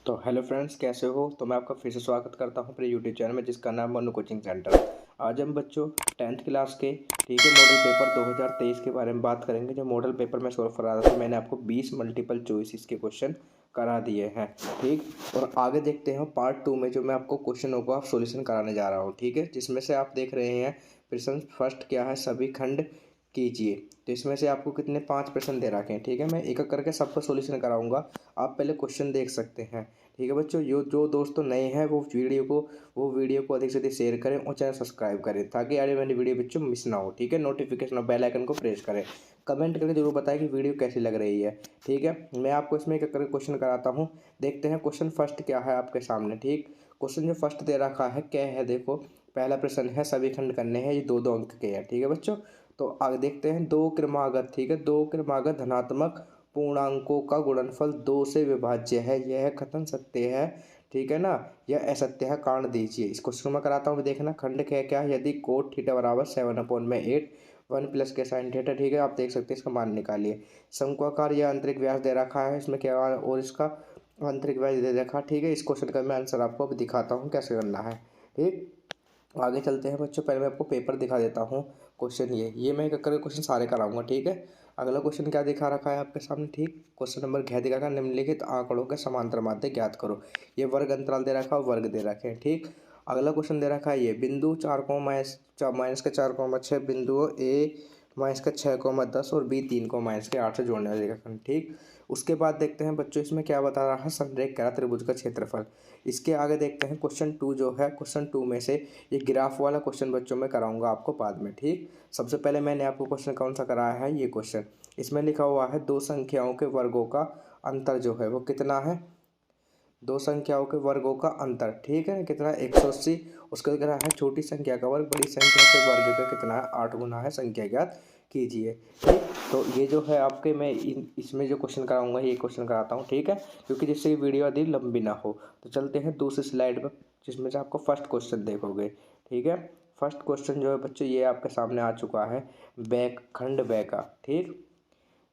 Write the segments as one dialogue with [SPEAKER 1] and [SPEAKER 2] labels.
[SPEAKER 1] तो hello friends, कैसे हो। तो मैं आपका फिर से स्वागत करता हूं अपने यूट्यूब चैनल में, जिसका नाम मनु कोचिंग सेंटर। आज हम बच्चों 10th क्लास के ठीक है मॉडल पेपर 2023 के बारे में बात करेंगे। जो मॉडल पेपर मैं सॉल्व करा रहा था, मैंने आपको 20 मल्टीपल चॉइसेस के क्वेश्चन करा दिए हैं। ठीक, और आगे देखते हैं पार्ट 2 में जो मैं आपको क्वेश्चनों को आप सोल्यूशन कराने जा रहा हूँ। ठीक है, जिसमें से आप देख रहे हैं प्रश्न फर्स्ट क्या है, सभी खंड कीजिए। तो इसमें से आपको कितने 5 प्रश्न दे रखे हैं। ठीक है, मैं एक एक करके सबका सोल्यूशन कराऊंगा। आप पहले क्वेश्चन देख सकते हैं। ठीक है बच्चों, जो दोस्तों नए हैं वो वीडियो को अधिक से अधिक शेयर करें और चैनल सब्सक्राइब करें, ताकि आगे वाली वीडियो बच्चों मिस ना हो। ठीक है, नोटिफिकेशन और बेल आइकन को प्रेस करें। कमेंट करके जरूर बताएं कि वीडियो कैसी लग रही है। ठीक है, मैं आपको इसमें एक एक करके क्वेश्चन कराता हूँ। देखते हैं क्वेश्चन फर्स्ट क्या है आपके सामने। ठीक, क्वेश्चन जो फर्स्ट दे रखा है क्या है, देखो पहला प्रश्न है सभी खंड करने हैं, ये दो दो अंक के हैं। ठीक है बच्चों, तो आगे देखते हैं दो क्रमागत। ठीक है, दो क्रमागत धनात्मक पूर्णांकों का गुणनफल 2 से विभाज्य है, यह कथन सत्य है। ठीक है ना, यह असत्य है, कारण दीजिए। इस क्वेश्चन में कराता हूँ। देखना खंड क्या क्या है, यदि कोट थीटा बराबर 7/8 1 प्लस के साइन थीटा। ठीक है, आप देख सकते हैं, इसका मान निकालिए। शंक्वाकार यह आंतरिक व्यास दे रखा है, इसमें क्या और इसका आंतरिक व्यास दे रखा। ठीक है, इस क्वेश्चन का मैं आंसर आपको अब दिखाता हूँ कैसे करना है। ठीक, आगे चलते हैं बच्चों। पहले मैं आपको पेपर दिखा देता हूँ। क्वेश्चन ये मैं एक करके क्वेश्चन सारे कराऊंगा। ठीक है, अगला क्वेश्चन क्या दिखा रखा है आपके सामने। ठीक, क्वेश्चन नंबर क्या दिखा रखा है, निम्नलिखित आंकड़ों के समांतर माध्य ज्ञात करो। ये वर्ग अंतराल दे रखा है, वर्ग दे रखे हैं। ठीक, अगला क्वेश्चन दे रखा है ये बिंदु 4,-6 बिंदुओं ए -6,10 और बी 3,-8 से जोड़ने वाले रेखाखंड। ठीक, उसके बाद देखते हैं बच्चों इसमें क्या बता रहा है, संरेख करा त्रिभुज का क्षेत्रफल। इसके आगे देखते हैं क्वेश्चन 2 जो है, क्वेश्चन 2 में से ये ग्राफ वाला क्वेश्चन बच्चों में कराऊंगा आपको बाद में। ठीक, सबसे पहले मैंने आपको क्वेश्चन कौन सा कराया है, ये क्वेश्चन। इसमें लिखा हुआ है दो संख्याओं के वर्गों का अंतर जो है वो कितना है, दो संख्याओं के वर्गों का अंतर। ठीक है, कितना 180। उसका क्या है, छोटी संख्या का वर्ग बड़ी संख्या के वर्ग का कितना है, 8 गुना है, संख्या ज्ञात कीजिए। ठीक, तो ये जो है आपके मैं इसमें जो क्वेश्चन कराऊंगा ये क्वेश्चन कराता हूँ। ठीक है, क्योंकि जिससे वीडियो अधिक लंबी ना हो। तो चलते हैं दूसरी स्लाइड पर, जिसमें से आपको फर्स्ट क्वेश्चन देखोगे। ठीक है, फर्स्ट क्वेश्चन जो है बच्चों ये आपके सामने आ चुका है, बैक खंड बै का। ठीक,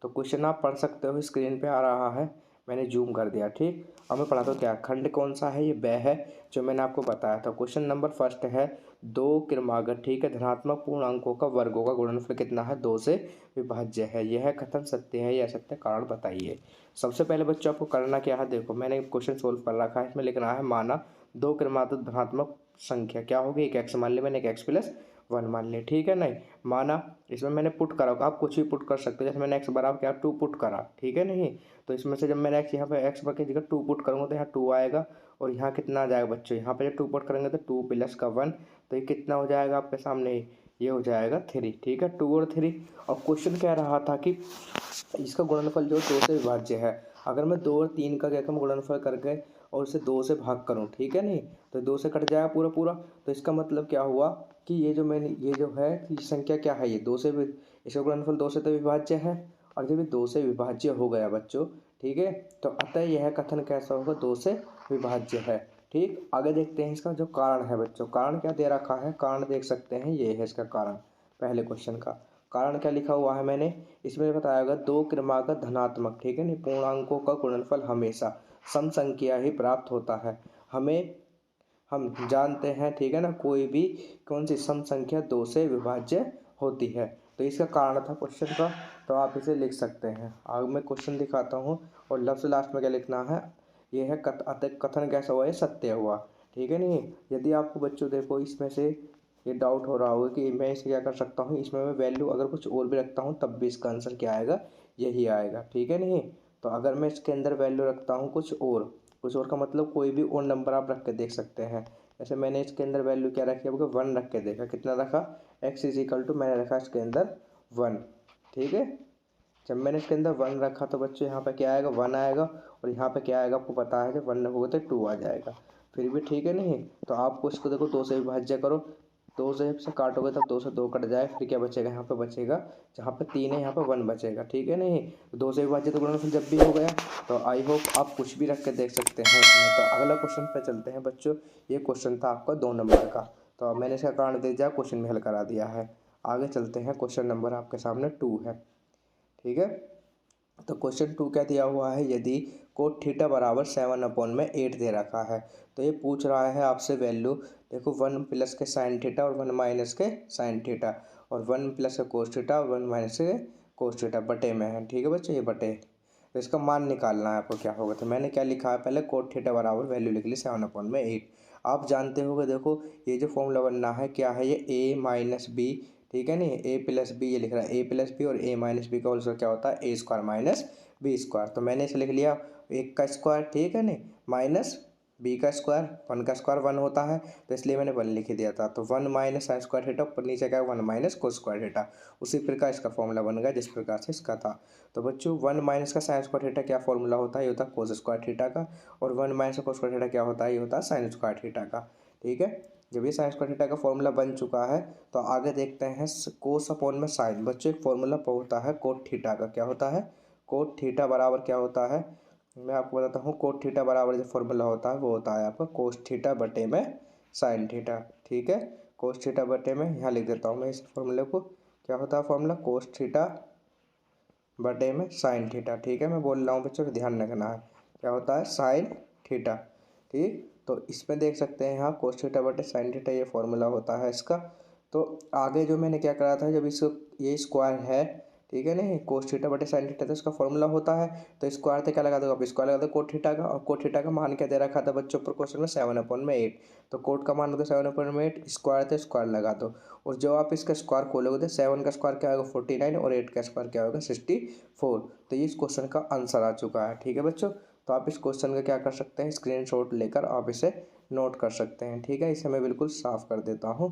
[SPEAKER 1] तो क्वेश्चन आप पढ़ सकते हो, स्क्रीन पे आ रहा है, मैंने जूम कर दिया। ठीक, अब मैं पढ़ाता हूँ क्या खंड कौन सा है, ये बै है, जो मैंने आपको बताया था। क्वेश्चन नंबर फर्स्ट है दो क्रमागत। ठीक है, धनात्मक पूर्णांकों का वर्गों का गुणनफल कितना है, 2 से विभाज्य है, यह कथन सत्य है या असत्य, कारण बताइए। सबसे पहले बच्चों आपको करना क्या है, देखो मैंने क्वेश्चन सोल्व कर रखा है, इसमें लिखना है माना दो क्रमागत धनात्मक संख्या क्या होगी, एक एक्स मान ली मैंने, एक एक्स प्लस 1 मान ली। ठीक है, नहीं माना, इसमें मैंने पुट करा, आप कुछ भी पुट कर सकते हो। जैसे मैंने एक्स बराबर क्या 2 पुट करा। ठीक है, नहीं तो इसमें से जब मैंने एक्स यहाँ पे एक्स की जगह 2 पुट करूँगा तो यहाँ 2 आएगा, और यहाँ कितना आ जाएगा बच्चों, यहाँ पे जब 2 पुट करेंगे तो 2 प्लस का 1, तो ये कितना हो जाएगा आपके सामने, ये हो जाएगा 3। ठीक है, 2 और 3। और क्वेश्चन कह रहा था कि इसका गुणनफल जो 2 से विभाज्य है। अगर मैं 2 और 3 का क्या करूँ, गुणनफल करके और उसे 2 से भाग करूँ। ठीक है, नहीं तो 2 से कट जाएगा पूरा पूरा। तो इसका मतलब क्या हुआ कि ये जो मैंने ये जो है कि संख्या क्या है, ये 2 से इसका गुणनफल 2 से तो विभाज्य है, और जब ये 2 से विभाज्य हो गया बच्चों, ठीक है, तो अतः यह कथन कैसा होगा, 2 से विभाज्य है। ठीक, आगे देखते हैं इसका जो कारण है बच्चों। कारण क्या दे रखा है, कारण देख सकते हैं, ये है इसका कारण। पहले क्वेश्चन का कारण क्या लिखा हुआ है मैंने, इसमें बताया गया दो क्रमागत धनात्मक, ठीक है नहीं, पूर्णांकों का गुणनफल हमेशा सम संख्या ही प्राप्त होता है। हम जानते हैं, ठीक है ना, कोई भी कौन सी सम संख्या 2 से विभाज्य होती है। तो इसका कारण था क्वेश्चन का, तो आप इसे लिख सकते हैं। आगे मैं क्वेश्चन दिखाता हूँ, और लास्ट में क्या लिखना है, ये है कथन कैसा हुआ, ये सत्य हुआ। ठीक है नहीं, यदि आपको बच्चों देखो इसमें से ये डाउट हो रहा होगा कि मैं इसे क्या कर सकता हूँ, इसमें मैं वैल्यू अगर कुछ और भी रखता हूँ तब भी इसका आंसर क्या आएगा, यही आएगा। ठीक है नहीं, तो अगर मैं इसके अंदर वैल्यू रखता हूँ कुछ और का मतलब कोई भी और नंबर आप रख के देख सकते हैं। जैसे मैंने इसके अंदर वैल्यू क्या रखी है, आपको 1 रख के देखा, कितना रखा, x इज इक्वल टू मैंने रखा इसके अंदर 1। ठीक है, जब मैंने इसके अंदर 1 रखा तो बच्चों यहाँ पे क्या आएगा, 1 आएगा, और यहाँ पे क्या आएगा आपको पता है, जब 1 रखोगे तो 2 आ जाएगा। फिर भी ठीक है नहीं, तो आपको इसको देखो 2 से विभाज्य करो, 2 से काटोगे तब 2 से 2 कट जाए, फिर क्या बचेगा, यहाँ पे बचेगा, जहाँ पे 3 है यहाँ पे 1 बचेगा। ठीक है नहीं, तो 2 से विभाज्य तो गुणनफल जब भी हो गया। तो आई होप आप कुछ भी रख के देख सकते हैं इसमें। तो अगला क्वेश्चन पे चलते हैं बच्चों। ये क्वेश्चन था आपका 2 नंबर का, तो मैंने इसका कारण दे दिया, क्वेश्चन में हल करा दिया है। आगे चलते हैं, क्वेश्चन नंबर आपके सामने 2 है। ठीक है, तो क्वेश्चन 2 क्या दिया हुआ है, यदि कोट थीटा बराबर 7/8 दे रखा है। तो ये पूछ रहा है आपसे वैल्यू, देखो 1 प्लस के साइन थीटा और 1 माइनस के साइन थीटा और 1 प्लस के कोस थीटा और 1 माइनस के कोस थीटा बटे में है। ठीक है बच्चों, ये बटे, तो इसका मान निकालना है आपको क्या होगा। तो मैंने क्या लिखा है, पहले कोट थीटा बराबर वैल्यू लिख ली 7/8। आप जानते होंगे, देखो ये जो फॉर्मूला बनना है क्या है, ये ए माइनस बी, ठीक है नहीं, ए प्लस बी ये लिख रहा है, ए प्लस बी और ए माइनस बी का होल स्क्वायर क्या होता है, ए स्क्वायर माइनस बी स्क्वायर। तो मैंने इसे लिख लिया एक का स्क्वायर, ठीक है नहीं, माइनस बी का स्क्वायर, 1 का स्क्वायर 1 होता है, तो इसलिए मैंने 1 लिख दिया था। तो 1 माइनस साइन स्क्वायर थीटा, ऊपर नीचे क्या 1 माइनस कोस स्क्वायर थीटा, उसी प्रकार इसका फॉर्मूला बन गया जिस प्रकार से इसका था। तो बच्चों 1 माइनस का साइन स्क्वायर थीटा क्या फॉर्मूला होता है, ये होता है कोस स्क्वायर थीटा का, और 1 माइनस कोस स्क्वायर थीटा क्या होता है, ये होता है साइन स्क्वायर थीटा का। ठीक है, जब ये साइन स्क्वायर थीटा का फॉर्मूला बन चुका है तो आगे देखते हैं कोस अपॉन में साइन। बच्चों एक फॉर्मूला होता है कोट थीटा का, क्या होता है, कोट थीटा बराबर क्या होता है, मैं आपको बताता हूँ। कोट थीटा बराबर जो फॉर्मूला होता है वो होता है आपका कोस थीटा बटे में साइन थीटा। ठीक है, कोस थीटा बटे में, यहाँ लिख देता हूँ मैं इस फॉर्मूले को, क्या होता है फॉर्मूला, कोस थीटा बटे में साइन थीटा। ठीक है, मैं बोल रहा हूँ बच्चों को ध्यान रखना है, क्या होता है साइन थीटा। ठीक, तो इसमें देख सकते हैं यहाँ कोस थीटा बटे साइन थीटा ये फॉर्मूला होता है इसका। तो आगे जो मैंने क्या करा था, जब इसको ये स्क्वायर है, ठीक है नहीं, कोस थीटा बटे साइन थीटा तो इसका फॉर्मूला होता है, तो स्क्वायर तो क्या लगा दो, आप स्क्वायर लगा दो कोट थीटा का, और कोट थीटा का मान क्या दे रखा था बच्चों ऊपर क्वेश्चन में 7/8। तो कोट का मान होता है 7/8, स्क्वायर तो स्क्वायर लगा दो, और जब आप इसका स्क्वायर खोलोगे तो 7 का स्क्वायर क्या होगा 49 और 8 का स्क्वायर क्या होगा 64। तो ये इस क्वेश्चन का आंसर आ चुका है। ठीक है बच्चों, तो आप इस क्वेश्चन का क्या कर सकते हैं, स्क्रीनशॉट लेकर आप इसे नोट कर सकते हैं। ठीक है, इसे मैं बिल्कुल साफ कर देता हूँ,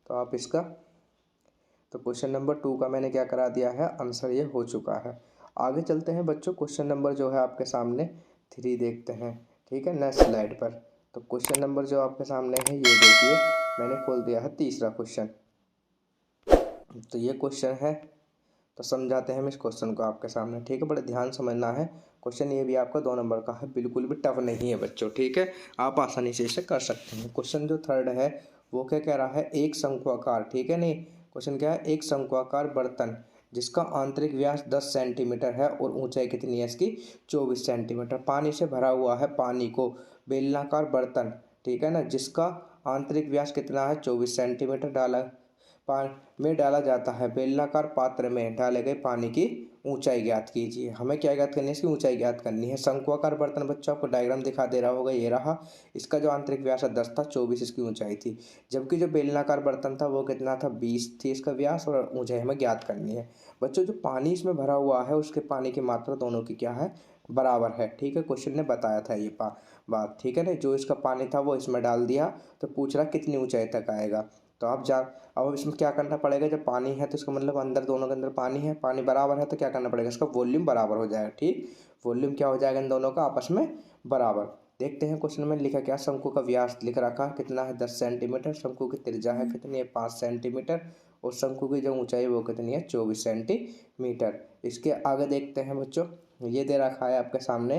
[SPEAKER 1] तो आप इसका, तो क्वेश्चन नंबर 2 का मैंने क्या करा दिया है, आंसर ये हो चुका है। आगे चलते हैं बच्चों, क्वेश्चन नंबर जो है आपके सामने 3 देखते हैं। ठीक है, नेक्स्ट स्लाइड पर। तो क्वेश्चन नंबर जो आपके सामने है ये देखिए, मैंने खोल दिया है तीसरा क्वेश्चन। तो ये क्वेश्चन है, तो समझाते हैं हम इस क्वेश्चन को आपके सामने। ठीक है, बड़े ध्यान समझना है, क्वेश्चन ये भी आपका 2 नंबर का है, बिल्कुल भी टफ नहीं है बच्चों। ठीक है, आप आसानी से इसे कर सकते हैं। क्वेश्चन जो थर्ड है वो क्या कह रहा है, एक शंक्वाकार, ठीक है नहीं, क्वेश्चन क्या है, एक शंक्वाकार बर्तन जिसका आंतरिक व्यास 10 सेंटीमीटर है और ऊंचाई कितनी है इसकी 24 सेंटीमीटर, पानी से भरा हुआ है, पानी को बेलनाकार बर्तन, ठीक है ना, जिसका आंतरिक व्यास कितना है 24 सेंटीमीटर डाला पानी में डाला जाता है, बेलनाकार पात्र में डाले गए पानी की ऊंचाई ज्ञात कीजिए। हमें क्या ज्ञात करनी है, इसकी ऊंचाई ज्ञात करनी है। शंक्वाकार बर्तन बच्चों आपको डायग्राम दिखा दे रहा होगा, ये रहा, इसका जो आंतरिक व्यास है 10 था, 24 इसकी ऊंचाई थी, जबकि जो बेलनाकार बर्तन था वो कितना था 20 थी इसका व्यास, और ऊंचाई हमें ज्ञात करनी है। बच्चों जो पानी इसमें भरा हुआ है उसके पानी की मात्रा दोनों की क्या है, बराबर है। ठीक है, क्वेश्चन ने बताया था ये बात, ठीक है ना, जो इसका पानी था वो इसमें डाल दिया, तो पूछ रहा कितनी ऊंचाई तक आएगा। तो आप अब इसमें क्या करना पड़ेगा, जब पानी है तो इसका मतलब अंदर, दोनों के अंदर पानी है, पानी बराबर है, तो क्या करना पड़ेगा, इसका वॉल्यूम बराबर हो जाएगा। ठीक, वॉल्यूम क्या हो जाएगा इन दोनों का आपस में बराबर। देखते हैं क्वेश्चन में लिखा क्या, शंकु का व्यास लिख रखा कितना है 10 सेंटीमीटर, शंकु की त्रिज्या है कितनी है 5 सेंटीमीटर, और शंकु की जो ऊंचाई वो कितनी है 24 सेंटीमीटर। इसके आगे देखते हैं बच्चों, ये दे रखा है आपके सामने,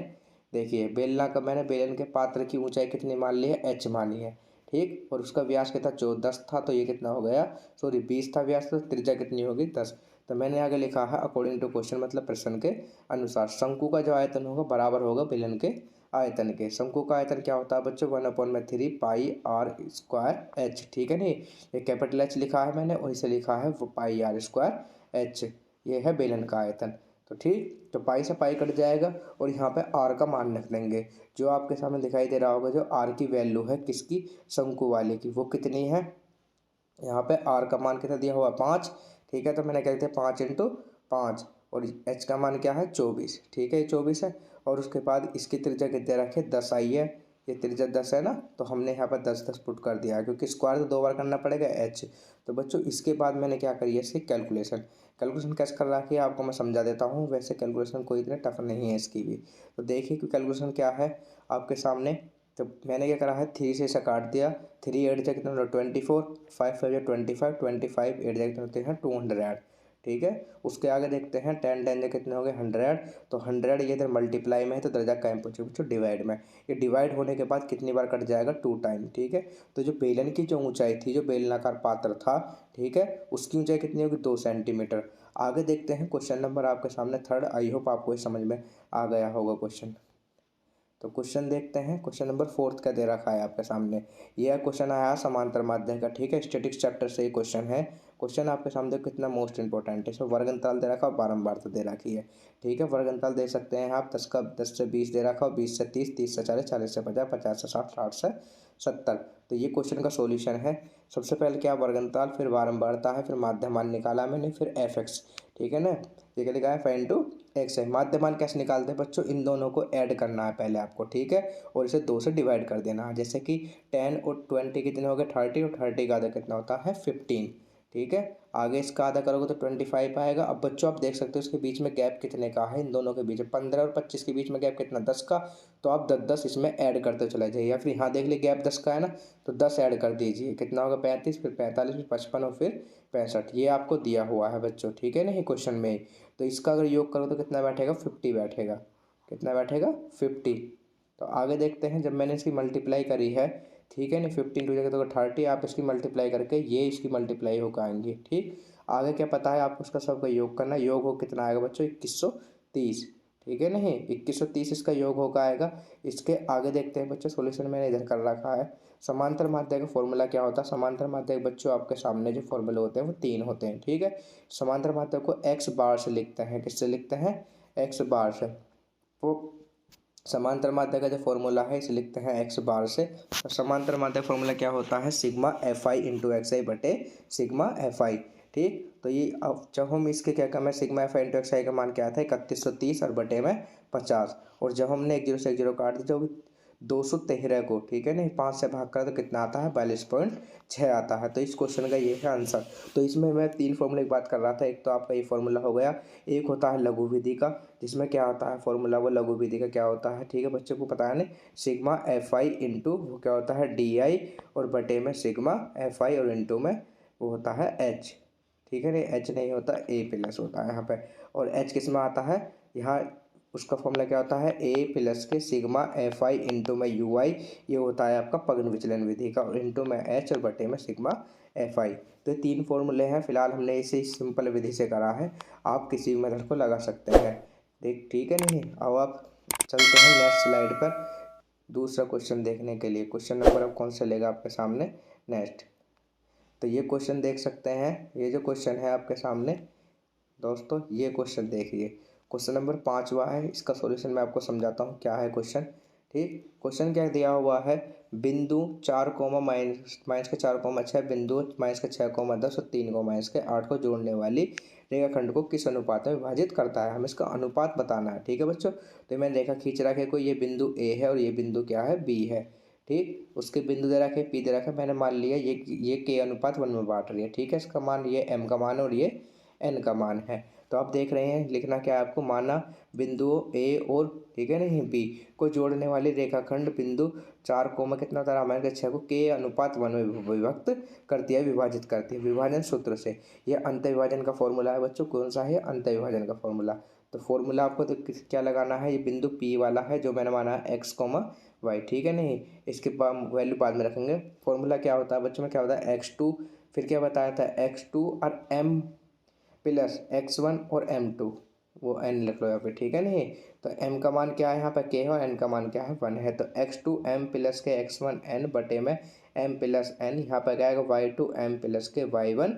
[SPEAKER 1] देखिए बेलना का, मैंने बेलन के पात्र की ऊंचाई कितनी मान ली है, एच मानी है। ठीक, और उसका व्यास कितना 10 था, तो ये कितना हो गया, सॉरी 20 था व्यास, तो त्रिज्या कितनी होगी 10। तो मैंने आगे लिखा है अकॉर्डिंग टू क्वेश्चन, मतलब प्रश्न के अनुसार शंकु का जो आयतन होगा बराबर होगा बेलन के आयतन के। शंकु का आयतन क्या होता है बच्चों, 1/3 पाई आर स्क्वायर एच। ठीक है नहीं, ये कैपिटल एच लिखा है मैंने, और इसे लिखा है वो पाई आर स्क्वायर एच, ये है बेलन का आयतन। तो ठीक, तो पाई से पाई कट जाएगा, और यहाँ पे आर का मान रख देंगे, जो आपके सामने दिखाई दे रहा होगा, जो आर की वैल्यू है किसकी, शंकु वाले की, वो कितनी है, यहाँ पे आर का मान कितना दिया हुआ 5। ठीक है, तो मैंने क्या किया 5 × 5, और एच का मान क्या है 24। ठीक है, ये 24 है, और उसके बाद इसकी त्रिज्या कितने रखे 10 आई है, ये त्रिज्या 10 है ना, तो हमने यहाँ पर 10 पुट कर दिया है, क्योंकि स्क्वायर तो 2 बार करना पड़ेगा एच। तो बच्चों इसके बाद मैंने क्या करी है, इसकी कैलकुलेशन कैसे कर रहा है आपको मैं समझा देता हूँ। वैसे कैलकुलेशन कोई इतना टफ नहीं है इसकी भी, तो देखिए कि कैलकुलेशन क्या है आपके सामने। तो मैंने क्या करा है 3 से इसे काट दिया, 3 8 जा कितना 24, 5 5 जा 25, 25 8 जा कितना होते हैं 200। ठीक है, उसके आगे देखते हैं 10 10 जा कितने हो गए 100, तो 100 ये इधर मल्टीप्लाई में है तो दर्जा कायम पहुँचे बच्चों डिवाइड में, ये डिवाइड होने के बाद कितनी बार कट जाएगा 2 टाइम। ठीक है, तो जो बेलन की जो ऊंचाई थी, जो बेलनाकार पात्र था, ठीक है, उसकी ऊंचाई कितनी होगी 2 सेंटीमीटर। आगे देखते हैं क्वेश्चन नंबर आपके सामने थर्ड, आई होप आपको ये समझ में आ गया होगा क्वेश्चन। तो क्वेश्चन देखते हैं, क्वेश्चन नंबर 4 का दे रखा है आपके सामने। यह क्वेश्चन आया समांतर माध्यम का, ठीक है, स्टैटिक्स चैप्टर से ये क्वेश्चन है। क्वेश्चन आपके सामने कितना मोस्ट इंपॉर्टेंट है, इसमें वर्ग अंतराल दे रखा है और बारंबारता दे रखी है, ठीक है। वर्ग अंतराल दे सकते हैं आप 10 से 20 दे रखा हो, 20 से 30, 30 से 40, 40 से 50, 50 से 60, 60 से 70। तो ये क्वेश्चन का सॉल्यूशन है। सबसे पहले क्या, वर्ग अंतराल, फिर बारंबारता है, फिर माध्यमान निकाला मैंने, फिर एफ एक्स, ठीक है ना। ये क्या लिखा है, फाइन टू एक्स है। माध्यमान कैसे निकालते हैं बच्चों, इन दोनों को ऐड करना है पहले आपको, ठीक है, और इसे 2 से डिवाइड कर देना है। जैसे कि 10 और 20 कितने हो गए 30, और 30 का आधा कितना होता है 15, ठीक है। आगे इसका आधा करोगे तो 25 आएगा। अब बच्चों आप देख सकते हो इसके बीच में गैप कितने का है, इन दोनों के बीच 15 और 25 के बीच में गैप कितना 10 का। तो आप 10 10 इसमें ऐड करते चले जाइए, या फिर यहाँ देख लीजिए गैप 10 का है ना, तो 10 ऐड कर दीजिए, कितना होगा 35, फिर 45, फिर 55 और फिर 65। ये आपको दिया हुआ है बच्चों, ठीक है ना, ये क्वेश्चन में। तो इसका अगर योग करो तो कितना बैठेगा 50 बैठेगा, कितना बैठेगा 50। तो आगे देखते हैं, जब मैंने इसकी मल्टीप्लाई करी है, ठीक है ना, 15 टू जगह तो 30, आप इसकी मल्टीप्लाई करके ये इसकी मल्टीप्लाई होकर आएंगे, ठीक। आगे क्या पता है आपको, उसका सबका योग करना, योग हो कितना आएगा बच्चों 2130, ठीक है नहीं, 2130 इसका योग होकर आएगा। इसके आगे देखते हैं बच्चों, सॉल्यूशन मैंने इधर कर रखा है। समांतर माध्यम का फॉर्मूला क्या होता है, समांतर माध्यम बच्चों आपके सामने जो फॉर्मूले होते हैं वो 3 होते हैं, ठीक है। समांतर माध्यम को एक्स बार से लिखते हैं, किससे लिखते हैं, एक्स बार से। वो समांतर माध्यम का जो फॉर्मूला है इसे लिखते हैं एक्स बार से। और समांतर माध्यम फॉर्मूला क्या होता है, sigma f i into x i बटे सिग्मा एफ आई, ठीक। तो ये अब जब हम इसके क्या करें, sigma f i into x i का मान क्या था 3130 और बटे में 50। और जब हमने 1 0 से 1 0 काट दिया, जो 213 को, ठीक है ना, 5 से भाग कर तो कितना आता है 42.6 आता है। तो इस क्वेश्चन का ये है आंसर। तो इसमें मैं 3 फॉर्मूले की बात कर रहा था। एक तो आपका ये फॉर्मूला हो गया, एक होता है लघु विधि का, जिसमें क्या होता है फॉर्मूला, वो लघु विधि का क्या होता है, ठीक है, बच्चों को पता है ना, सिग्मा एफ आई इंटू वो क्या होता है डी आई, और बटे में सिग्मा एफ आई, और इंटू में वो होता है एच, ठीक है ना, एच नहीं होता ए प्लस होता है यहाँ पे। और एच किस में आता है, यहाँ उसका फॉर्मूला क्या होता है, ए प्लस के सिग्मा एफ आई इंटू में यू आई, ये होता है आपका पगन विचलन विधि का, और इंटू में एच, और बटे में सिग्मा एफ आई। तो ये 3 फॉर्मूले हैं। फिलहाल हमने इसे सिंपल विधि से करा है, आप किसी भी मेथड को लगा सकते हैं, देख, ठीक है नहीं। अब आप चलते हैं नेक्स्ट स्लाइड पर दूसरा क्वेश्चन देखने के लिए। क्वेश्चन नंबर अब कौन सा लेगा आपके सामने नेक्स्ट। तो ये क्वेश्चन देख सकते हैं, ये जो क्वेश्चन है आपके सामने दोस्तों, ये क्वेश्चन देखिए, क्वेश्चन नंबर 5वां है। इसका सॉल्यूशन मैं आपको समझाता हूँ क्या है क्वेश्चन, ठीक। क्वेश्चन क्या दिया हुआ है, बिंदु 4 माइनस के 4 6 बिंदु माइनस के 6 10 और 3 माइनस के 8 को जोड़ने वाली रेखाखंड को किस अनुपात में विभाजित करता है, हमें इसका अनुपात बताना है, ठीक है बच्चों। तो मैंने रेखा खींच रखा है, कोई ये बिंदु ए है और ये बिंदु क्या है बी है, ठीक। उसके बिंदु दे रखे पी दे रखे, मैंने मान लिया ये के अनुपात 1 में बांट रही है, ठीक है। इसका मान ये एम का मान और ये एन का मान है। तो आप देख रहे हैं, लिखना क्या है आपको, माना बिंदुओं ए और, ठीक है नहीं, बी को जोड़ने वाली रेखाखंड बिंदु 4 कितना होता है, मान 6 को के अनुपात 1 में विभक्त करती है, विभाजित करती है विभाजन सूत्र से। यह अंत विभाजन का फॉर्मूला है बच्चों, कौन सा है, अंत विभाजन का फॉर्मूला। तो फॉर्मूला आपको तो क्या लगाना है, ये बिंदु पी वाला है जो मैंने माना है एक्स वाई, ठीक है नहीं। इसके वैल्यू बाद में रखेंगे। फॉर्मूला क्या होता है बच्चों में, क्या होता है x2, फिर क्या बताया था x2 और m प्लस x1 और m2, वो n लिख लो यहाँ पे, ठीक है नहीं। तो m का मान क्या है यहाँ पे k है, और n का मान क्या है 1 है। तो x2 m प्लस के x1 n बटे में m प्लस n, यहाँ पर क्या आएगा y2 m प्लस के y1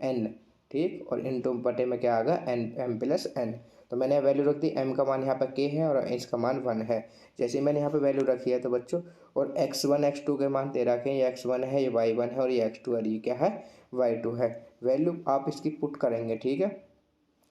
[SPEAKER 1] n, ठीक। और इंटू बटे में क्या आएगा m प्लस n। तो मैंने वैल्यू रख दी, m का मान यहाँ पर k है और इसका मान 1 है। जैसे मैंने यहाँ पे वैल्यू रखी है तो बच्चों, और x1 x2 के मान दे रखे हैं, ये x1 है, ये y1 है, और ये x2 और ये क्या है y2 है। वैल्यू आप इसकी पुट करेंगे, ठीक है।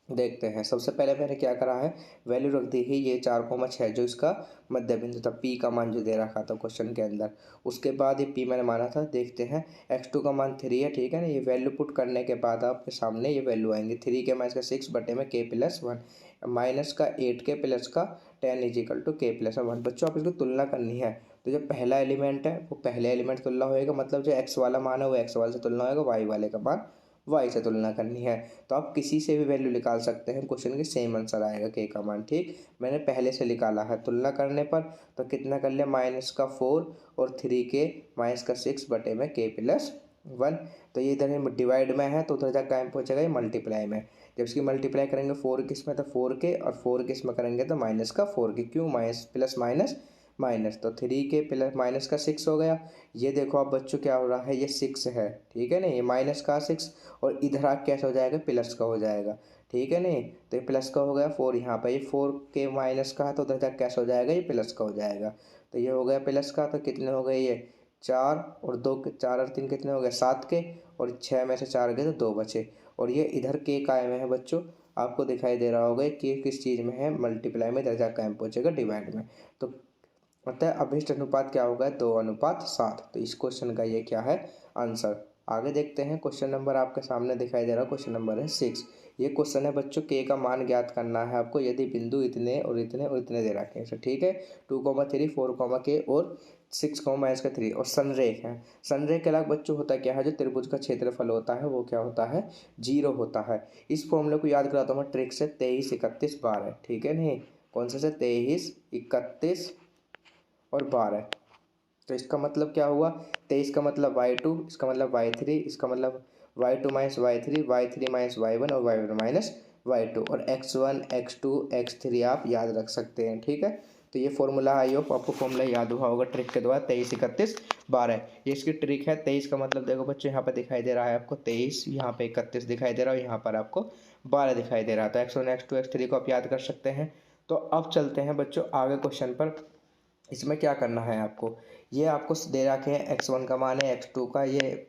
[SPEAKER 1] देखते हैं, सबसे पहले मैंने क्या करा है, वैल्यू रख दी है ये 4 6 जो इसका मध्य बिंदु था, पी का मान जो दे रखा था क्वेश्चन के अंदर। उसके बाद ये पी मैंने माना था, देखते हैं x2 का मान 3 है, ठीक है ना। ये वैल्यू पुट करने के बाद आपके सामने ये वैल्यू आएंगे, 3 के माइनस का 6 बटे में k प्लस 1 माइनस का 8 के प्लस का 10 इजिकल टू k प्लस 1। बच्चों आप इसको तुलना करनी है, तो जो पहला एलिमेंट है वो पहले एलिमेंट तुलना होएगा, मतलब जो x वाला मान है वो x वाले से तुलना होएगा, y वाले का मान y से तुलना करनी है। तो आप किसी से भी वैल्यू निकाल सकते हैं, क्वेश्चन के सेम आंसर आएगा k का मान, ठीक। मैंने पहले से निकाला है, तुलना करने पर तो कितना कर लिया, माइनस का 4 और 3 के माइनस का 6 बटे में k प्लस 1। तो ये इधर डिवाइड में है तो उधर जाकर टाइम पहुँचेगा ये मल्टीप्लाई में। जब इसकी मल्टीप्लाई करेंगे 4 किस में, तो 4 के, और 4 किस में करेंगे तो माइनस का 4 के। क्यों, माइनस प्लस माइनस माइनस, तो 3 के प्लस माइनस का 6 हो गया। ये देखो अब बच्चों क्या हो रहा है, ये 6 है, ठीक है ना, ये माइनस का 6 और इधर आ कैसे हो जाएगा, प्लस का हो जाएगा, ठीक है नहीं, तो ये प्लस का हो गया 4, यहाँ पर ये 4 के माइनस का है तो उधर तक कैसे हो जाएगा, ये प्लस का हो जाएगा। तो ये हो गया प्लस का, तो कितने हो गए ये 4 और 2, 4 और 3 कितने हो गए 7 के, और 6 में से 4 गए तो 2 बचे। और ये इधर के काय में है बच्चों, आपको दिखाई दे रहा होगा कि किस चीज़ में है, मल्टीप्लाई में, दर्जा कायम पहुँचेगा डिवाइड में। तो अतः अभिष्ट अनुपात क्या होगा, 2:7। तो इस क्वेश्चन का ये क्या है आंसर। आगे देखते हैं, क्वेश्चन नंबर आपके सामने दिखाई दे रहा है, क्वेश्चन नंबर है 6। ये क्वेश्चन है बच्चों, के का मान ज्ञात करना है आपको यदि बिंदु इतने और इतने और इतने दे रखे हैं, ठीक है, 2,3 4, के और 6, -3 और संरेख है। संरेख के अलग बच्चों होता क्या है, जो त्रिभुज का क्षेत्रफल होता है वो क्या होता है, 0 होता है। इस फॉर्मूले को याद कराता हूँ ट्रिक से, 23, 31, 12, ठीक है नहीं, कौन सा से 23, 31 और 12। तो इसका मतलब क्या हुआ, 23 का मतलब y2, इसका मतलब y3, इसका मतलब y2 minus y3, y3 minus y1 और y1 माइनस y2, और x1 x2 x3 आप याद रख सकते हैं, ठीक है। तो ये फॉर्मूला आई होप आपको फॉर्मूला याद हुआ होगा ट्रिक के द्वारा, 23, 31, 12, ये इसकी ट्रिक है। 23 का मतलब देखो बच्चों, यहाँ पर दिखाई दे रहा है आपको 23, यहाँ पे 31 दिखाई दे रहा है, यहाँ पर आपको 12 दिखाई दे रहा है। तो x1 x2 x3 को आप याद कर सकते हैं। तो अब चलते हैं बच्चों आगे क्वेश्चन पर। इसमें क्या करना है आपको, ये आपको दे रखे हैं x1 का मान है, x2 का ये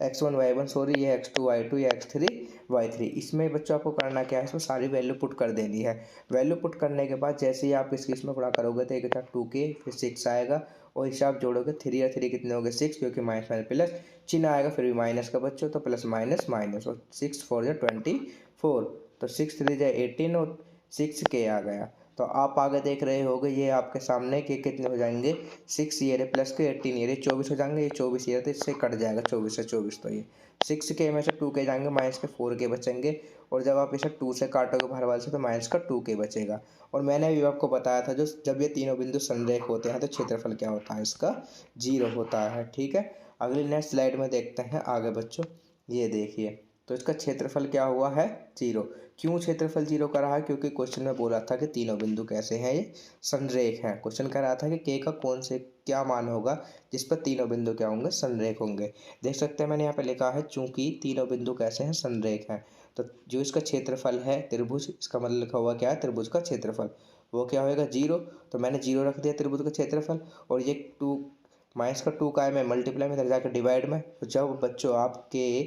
[SPEAKER 1] x1 y1 सॉरी, ये x2 y2, ये x3 y3। इसमें बच्चों आपको करना क्या है, इसमें सारी वैल्यू पुट कर देनी है। वैल्यू पुट करने के बाद जैसे ही आप इसकी इसमें गुणा करोगे तो एक था 2k, फिर 6 आएगा, और इसे आप जोड़ोगे 3 और 3 कितने हो गए 6, क्योंकि माइनस माइनस प्लस चिन्ह आएगा, फिर भी माइनस का बच्चों, तो प्लस माइनस माइनस, और 6 4 या 24, तो 6 3 या 18 और 6k आ गया। तो आप आगे देख रहे होगे ये आपके सामने के कितने हो जाएंगे, 6 ये प्लस के 18 ये 24 हो जाएंगे, ये 24 ये तो इससे कट जाएगा 24 से 24, तो ये 6 के में से 2 के जाएंगे, माइनस के 4 के बचेंगे, और जब आप इसे 2 से काटोगे बाहर वाले से तो माइनस का 2 के बचेगा। और मैंने अभी आपको बताया था जो जब ये तीनों बिंदु संरेख होते हैं तो क्षेत्रफल क्या होता है, इसका 0 होता है, ठीक है। अगली नेक्स्ट स्लाइड में देखते हैं आगे बच्चों, ये देखिए, तो इसका क्षेत्रफल क्या हुआ है 0। क्यों क्षेत्रफल 0 का रहा है, क्योंकि क्वेश्चन में बोला था कि तीनों बिंदु कैसे हैं, ये संरेख हैं। क्वेश्चन कह रहा था कि के का कौन से क्या मान होगा जिस पर तीनों बिंदु क्या होंगे, संरेख होंगे। देख सकते हैं मैंने यहाँ पे लिखा है चूंकि तीनों बिंदु कैसे हैं, संरेख हैं, तो जो इसका क्षेत्रफल है त्रिभुज, इसका मतलब लिखा हुआ क्या है, त्रिभुज का क्षेत्रफल, वो क्या होगा 0। तो मैंने 0 रख दिया त्रिभुज का क्षेत्रफल, और ये 2 माइनस का 2 का है मैं मल्टीप्लाई में, इधर जाकर डिवाइड में, तो जब बच्चों आपके,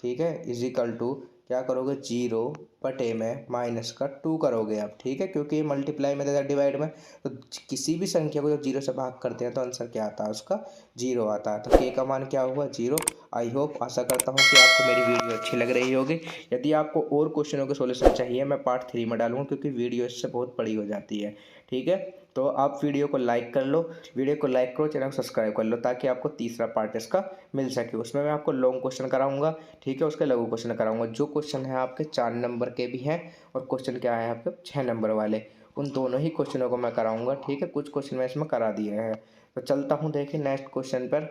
[SPEAKER 1] ठीक है, इज इक्वल टू क्या करोगे 0 बटे में माइनस का 2 करोगे आप, ठीक है, क्योंकि ये मल्टीप्लाई में था डिवाइड में, तो किसी भी संख्या को जब 0 से भाग करते हैं तो आंसर क्या आता है, उसका 0 आता है। तो के का मान क्या हुआ 0। आई होप, आशा करता हूँ कि आपको मेरी वीडियो अच्छी लग रही होगी। यदि आपको और क्वेश्चनों के सॉल्यूशन चाहिए मैं पार्ट 3 में डालूंगा, क्योंकि वीडियो इससे बहुत बड़ी हो जाती है, ठीक है। तो आप वीडियो को लाइक कर लो, वीडियो को लाइक करो, चैनल को सब्सक्राइब कर लो, ताकि आपको तीसरा पार्ट इसका मिल सके। उसमें मैं आपको लॉन्ग क्वेश्चन कराऊंगा, ठीक है, उसके लघु क्वेश्चन कराऊंगा। जो क्वेश्चन है आपके 4 नंबर के भी हैं, और क्वेश्चन क्या है आपके 6 नंबर वाले, उन दोनों ही क्वेश्चनों को मैं कराऊंगा, ठीक है। कुछ क्वेश्चन मैं इसमें करा दिए हैं। तो चलता हूँ देखिए नेक्स्ट क्वेश्चन पर,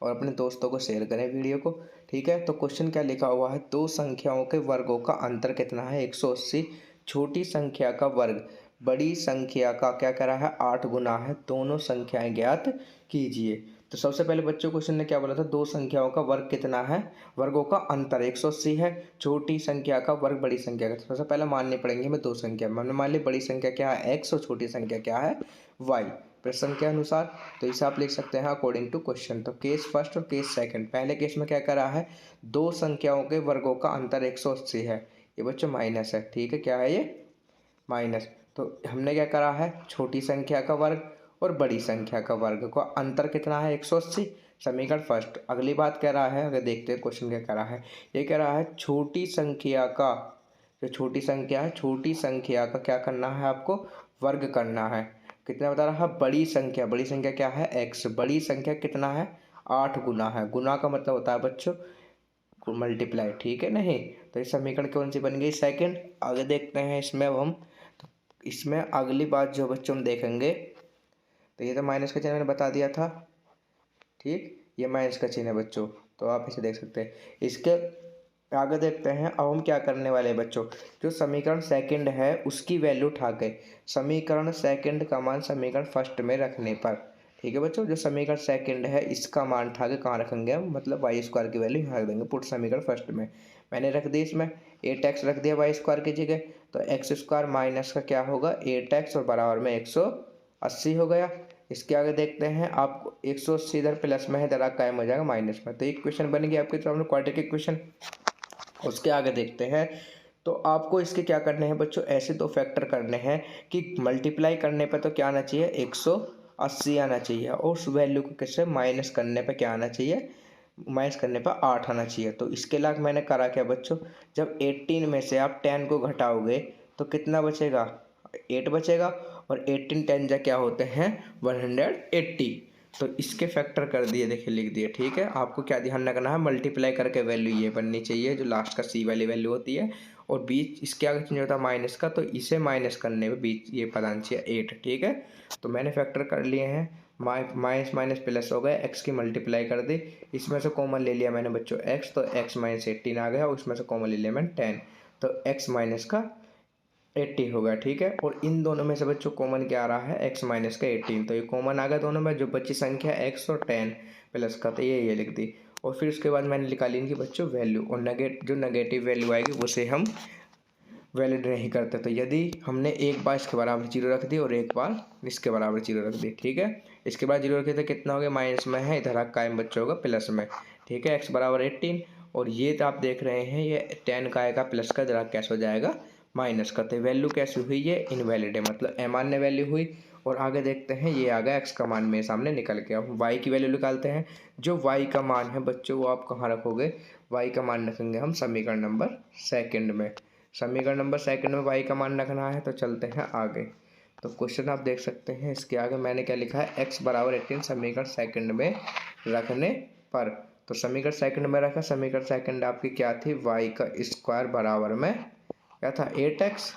[SPEAKER 1] और अपने दोस्तों को शेयर करें वीडियो को, ठीक है। तो क्वेश्चन क्या लिखा हुआ है, दो संख्याओं के वर्गों का अंतर कितना है 180, छोटी संख्या का वर्ग बड़ी संख्या का क्या करा है 8 गुना है, दोनों संख्याएं ज्ञात कीजिए। तो सबसे पहले बच्चों क्वेश्चन ने क्या बोला था, दो संख्याओं का वर्ग कितना है, वर्गों का अंतर 180 है, छोटी संख्या का वर्ग बड़ी संख्या का। सबसे पहले माननी पड़ेंगे हमें दो संख्या, मैंने मान ली बड़ी संख्या क्या है x और छोटी संख्या क्या है y प्रश्न के अनुसार। तो इसे आप लिख सकते हैं अकॉर्डिंग टू क्वेश्चन। तो केस फर्स्ट और केस सेकंड, पहले केस में क्या करा है, दो संख्याओं के वर्गों का अंतर 180 है, ये बच्चों माइनस है, ठीक है, क्या है ये माइनस। तो हमने क्या करा है, छोटी संख्या का वर्ग और बड़ी संख्या का वर्ग का अंतर कितना है 180, समीकरण फर्स्ट। अगली बात कह रहा है, अगर देखते हैं क्वेश्चन क्या कह रहा है, ये कह रहा है छोटी संख्या का, जो छोटी संख्या है छोटी संख्या का क्या करना है आपको, वर्ग करना है। कितना बता रहा है, बड़ी संख्या क्या है x, बड़ी संख्या कितना है 8 गुना है, गुना का मतलब होता है बच्चों मल्टीप्लाई, ठीक है नहीं। तो ये समीकरण कौन सी बन गई सेकंड। आगे देखते हैं इसमें अब हम, तो इसमें अगली बात जो बच्चों हम देखेंगे, तो ये तो माइनस का चिन्ह मैंने बता दिया था, ठीक, ये माइनस का चिन्ह है बच्चों, तो आप इसे देख सकते हैं। इसके आगे देखते हैं। अब हम क्या करने वाले हैं बच्चों, जो समीकरण सेकंड है उसकी वैल्यू उठा के समीकरण सेकंड का मान समीकरण फर्स्ट में रखने पर, ठीक है बच्चों, जो समीकरण सेकंड है इसका मान उठा के कहाँ रखेंगे हम, मतलब वाई स्क्वायर की वैल्यू यहाँ रख देंगे पुट समीकरण फर्स्ट में। मैंने रख दी इसमें 8x रख दिया वाई स्क्वायर की जगह, तो एक्स स्क्वायर माइनस का क्या होगा 8x और बराबर में 180 हो गया। इसके आगे देखते हैं, आपको 180 इधर प्लस में है, इधर कायम हो जाएगा माइनस में, तो एक क्वेश्चन बन गया आपके सामने क्वाड्रेटिक इक्वेशन। उसके आगे देखते हैं, तो आपको इसके क्या करने हैं बच्चों, ऐसे दो फैक्टर करने हैं कि मल्टीप्लाई करने पे तो क्या आना चाहिए 180 आना चाहिए, और उस वैल्यू को कैसे माइनस करने पे क्या आना चाहिए, माइनस करने पर 8 आना चाहिए। तो इसके लिए मैंने करा क्या बच्चों, जब 18 में से आप 10 को घटाओगे तो कितना बचेगा 8 बचेगा, और 18 10 जा क्या होते हैं 180, तो इसके फैक्टर कर दिए, देखिए लिख दिए, ठीक है। आपको क्या ध्यान रखना है, मल्टीप्लाई करके वैल्यू ये बननी चाहिए जो लास्ट का सी वाली वैल्यू होती है, और बीच इसके आगे चेंज होता है माइनस का, तो इसे माइनस करने में बीच ये पद आना चाहिए 8, ठीक है। तो मैंने फैक्टर कर लिए हैं, माइनस माइनस प्लस हो गया, एक्स की मल्टीप्लाई कर दी, इसमें से कॉमन ले लिया मैंने बच्चों एक्स, तो एक्स माइनस 18 आ गया, और उसमें से कॉमन ले लिया मैंने 10, तो एक्स माइनस का 80 हो गया, ठीक है। और इन दोनों में से बच्चों कॉमन क्या आ रहा है एक्स माइनस का 18, तो ये कॉमन आ गया दोनों में, जो बच्ची संख्या एक्स और 10 प्लस का, तो ये लिख दी। और फिर उसके बाद मैंने निकाली इनकी बच्चों वैल्यू, और जो नेगेटिव वैल्यू आएगी उसे हम वैलिड नहीं करते। तो यदि हमने एक बार इसके बराबर 0 रख दी और एक बार इसके बराबर 0 रख दी, ठीक है, इसके बाद 0 रखे तो कितना हो गया माइनस में है, इधर कायम बच्चा होगा प्लस में, ठीक है, एक्स बराबर 18, और ये तो आप देख रहे हैं ये 10 का आएगा प्लस का, इधर कैसे हो जाएगा माइनस का, तो वैल्यू कैसी हुई ये इनवैलिड है, मतलब अमान्य वैल्यू हुई। और आगे देखते हैं, ये आ गया एक्स का मान मेरे सामने निकल गया, वाई की वैल्यू निकालते हैं। जो वाई का मान है बच्चों वो आप कहाँ रखोगे, वाई का मान रखेंगे हम समीकरण नंबर सेकंड में, समीकरण नंबर सेकंड में वाई का मान रखना है। तो चलते हैं आगे, तो क्वेश्चन आप देख सकते हैं, इसके आगे मैंने क्या लिखा है, एक्स बराबर 18 समीकरण सेकंड में रखने पर, तो समीकरण सेकंड में रखा, समीकरण सेकंड आपकी क्या थी, वाई का स्क्वायर बराबर में क्या था 8x,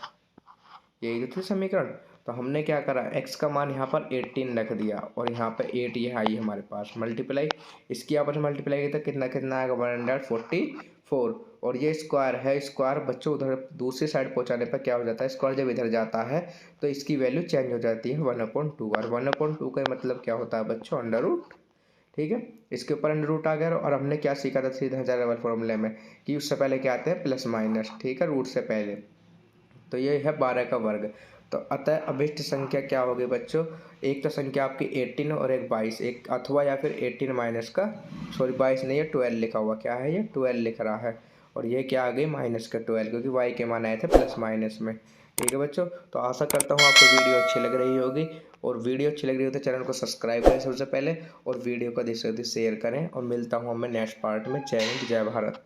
[SPEAKER 1] यही तो थी समीकरण। तो हमने क्या करा, x का मान यहाँ पर 18 रख दिया, और यहाँ पे 8 ये आई हमारे पास, मल्टीप्लाई इसकी आपस में मल्टीप्लाई किया तो कितना कितना आएगा 144, और ये स्क्वायर है, स्क्वायर बच्चों उधर दूसरी साइड पहुँचाने पर क्या हो जाता है, स्क्वायर जब इधर जाता है तो इसकी वैल्यू चेंज हो जाती है 1/2, और 1/2 का मतलब क्या होता है बच्चों अंडर रूट, ठीक है। इसके ऊपर अंडर रूट आ गया, और हमने क्या सीखा था सीधा हजार फॉर्मूले में कि उससे पहले क्या आते हैं प्लस माइनस, ठीक है, रूट से पहले, तो ये है 12 का वर्ग। तो अतः अभिष्ट संख्या क्या होगी बच्चों, एक तो संख्या आपकी 18 और एक 22, एक अथवा या फिर 18 माइनस का, सॉरी 22 नहीं है 12 लिखा हुआ, क्या है ये 12 लिख रहा है, और ये क्या आ गई माइनस का 12, क्योंकि वाई के मान आए थे प्लस माइनस में, ठीक है बच्चों। तो आशा करता हूँ आपको वीडियो अच्छी लग रही होगी, और वीडियो अच्छी लग रही हो तो चैनल को सब्सक्राइब करें सबसे पहले, और वीडियो को देख सकते शेयर करें, और मिलता हूँ मैं नेक्स्ट पार्ट में। जय हिंद जय भारत।